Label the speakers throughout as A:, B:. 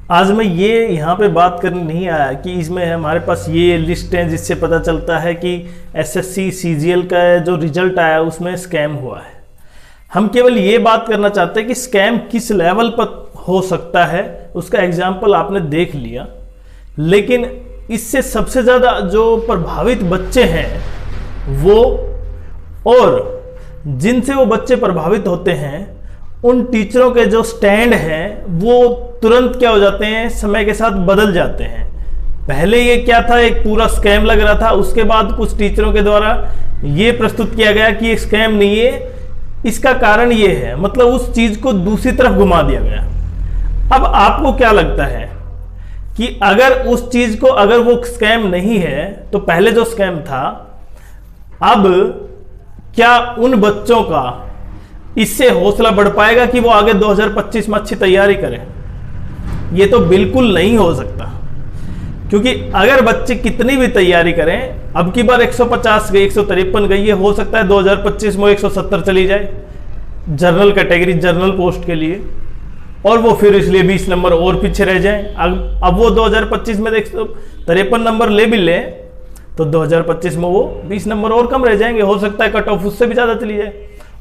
A: आज मैं ये यहाँ पे बात करने नहीं आया कि इसमें हमारे पास ये लिस्ट है जिससे पता चलता है कि एसएससी सीजीएल का जो रिजल्ट आया उसमें स्कैम हुआ है। हम केवल ये बात करना चाहते हैं कि स्कैम किस लेवल पर हो सकता है, उसका एग्जाम्पल आपने देख लिया। लेकिन इससे सबसे ज़्यादा जो प्रभावित बच्चे हैं वो, और जिनसे वो बच्चे प्रभावित होते हैं, उन टीचरों के जो स्टैंड हैं वो तुरंत क्या हो जाते हैं, समय के साथ बदल जाते हैं। पहले ये क्या था, एक पूरा स्कैम लग रहा था, उसके बाद कुछ टीचरों के द्वारा ये प्रस्तुत किया गया कि ये स्कैम नहीं है, इसका कारण ये है, मतलब उस चीज को दूसरी तरफ घुमा दिया गया। अब आपको क्या लगता है कि अगर उस चीज को, अगर वो स्कैम नहीं है तो पहले जो स्कैम था, अब क्या उन बच्चों का इससे हौसला बढ़ पाएगा कि वो आगे 2025 में अच्छी तैयारी करें? ये तो बिल्कुल नहीं हो सकता, क्योंकि अगर बच्चे कितनी भी तैयारी करें, अब की बार 150 गई, 153 गई, ये हो सकता है 2025 में 170 चली जाए जनरल कैटेगरी, जनरल पोस्ट के लिए, और वो फिर इसलिए 20 नंबर और पीछे रह जाए। अब वो 2025 में 153 नंबर ले भी ले तो 2025 में वो 20 नंबर और कम रह जाएंगे। हो सकता है कट ऑफ उससे भी ज़्यादा चली जाए,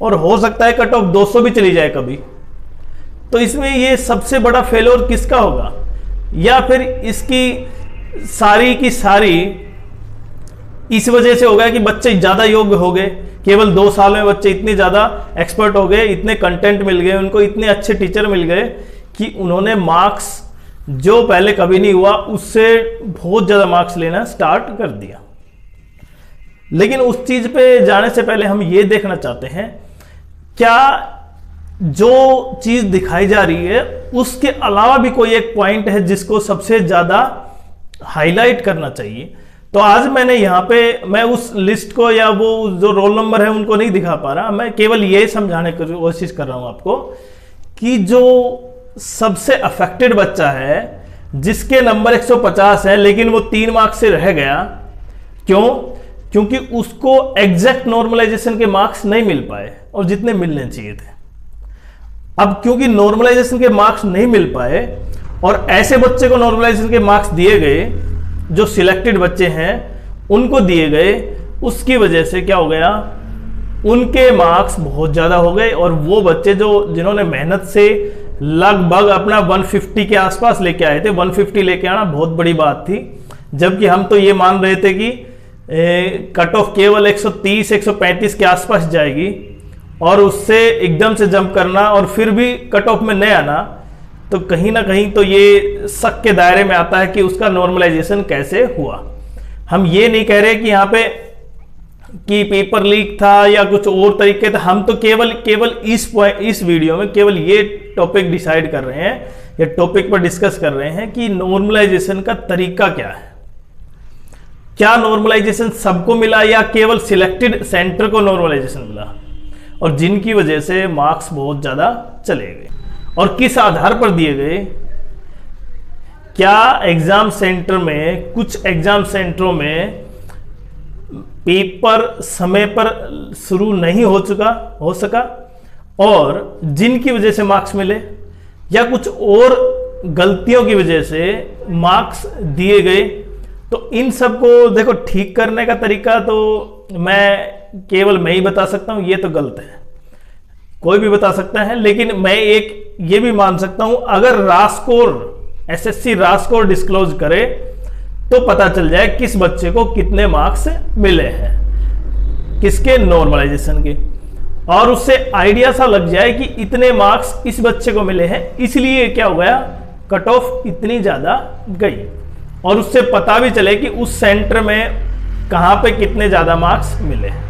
A: और हो सकता है कट ऑफ 200 भी चली जाए कभी। तो इसमें ये सबसे बड़ा फेलियर किसका होगा? या फिर इसकी सारी की सारी इस वजह से होगा कि बच्चे ज़्यादा योग्य हो गए, केवल 2 साल में बच्चे इतने ज़्यादा एक्सपर्ट हो गए, इतने कंटेंट मिल गए उनको, इतने अच्छे टीचर मिल गए कि उन्होंने मार्क्स जो पहले कभी नहीं हुआ उससे बहुत ज़्यादा मार्क्स लेना स्टार्ट कर दिया। लेकिन उस चीज़ पे जाने से पहले हम ये देखना चाहते हैं, क्या जो चीज़ दिखाई जा रही है उसके अलावा भी कोई एक पॉइंट है जिसको सबसे ज़्यादा हाईलाइट करना चाहिए। तो आज मैंने यहाँ पे, मैं उस लिस्ट को या वो जो रोल नंबर है उनको नहीं दिखा पा रहा, मैं केवल ये समझाने की कोशिश कर रहा हूँ आपको कि जो सबसे अफेक्टेड बच्चा है जिसके नंबर 150 है लेकिन वो 3 मार्क्स से रह गया, क्यों? क्योंकि उसको एग्जैक्ट नॉर्मलाइजेशन के मार्क्स नहीं मिल पाए और जितने मिलने चाहिए थे। अब क्योंकि नॉर्मलाइजेशन के मार्क्स नहीं मिल पाए और ऐसे बच्चे को नॉर्मलाइजेशन के मार्क्स दिए गए, जो सिलेक्टेड बच्चे हैं उनको दिए गए, उसकी वजह से क्या हो गया, उनके मार्क्स बहुत ज़्यादा हो गए। और वो बच्चे जिन्होंने मेहनत से लगभग अपना 150 के आसपास लेके आए थे, 150 लेके आना बहुत बड़ी बात थी, जबकि हम तो ये मान रहे थे कि कट ऑफ केवल 130 135 के आसपास जाएगी, और उससे एकदम से जंप करना और फिर भी कट ऑफ में नहीं आना, तो कहीं ना कहीं तो ये शक के दायरे में आता है कि उसका नॉर्मलाइजेशन कैसे हुआ। हम ये नहीं कह रहे कि यहाँ पे कि पेपर लीक था या कुछ और तरीके था, हम तो केवल इस वीडियो में केवल ये टॉपिक डिसाइड कर रहे हैं या टॉपिक पर डिस्कस कर रहे हैं कि नॉर्मलाइजेशन का तरीका क्या है। क्या नॉर्मलाइजेशन सबको मिला या केवल सिलेक्टेड सेंटर को नॉर्मलाइजेशन मिला, और जिनकी वजह से मार्क्स बहुत ज़्यादा चले गए, और किस आधार पर दिए गए? क्या एग्जाम सेंटर में, कुछ एग्जाम सेंटरों में पेपर समय पर शुरू नहीं हो सका और जिनकी वजह से मार्क्स मिले, या कुछ और गलतियों की वजह से मार्क्स दिए गए? तो इन सब को देखो, ठीक करने का तरीका तो केवल मैं ही बता सकता हूं, ये तो गलत है, कोई भी बता सकता है। लेकिन मैं एक ये भी मान सकता हूं, अगर एसएससी रास्कोर डिस्क्लोज करे तो पता चल जाए किस बच्चे को कितने मार्क्स मिले हैं, किसके नॉर्मलाइजेशन के, और उससे आइडिया सा लग जाए कि इतने मार्क्स इस बच्चे को मिले हैं, इसलिए क्या हो गया, कट ऑफ इतनी ज्यादा गई, और उससे पता भी चले कि उस सेंटर में कहां पे कितने ज्यादा मार्क्स मिले हैं।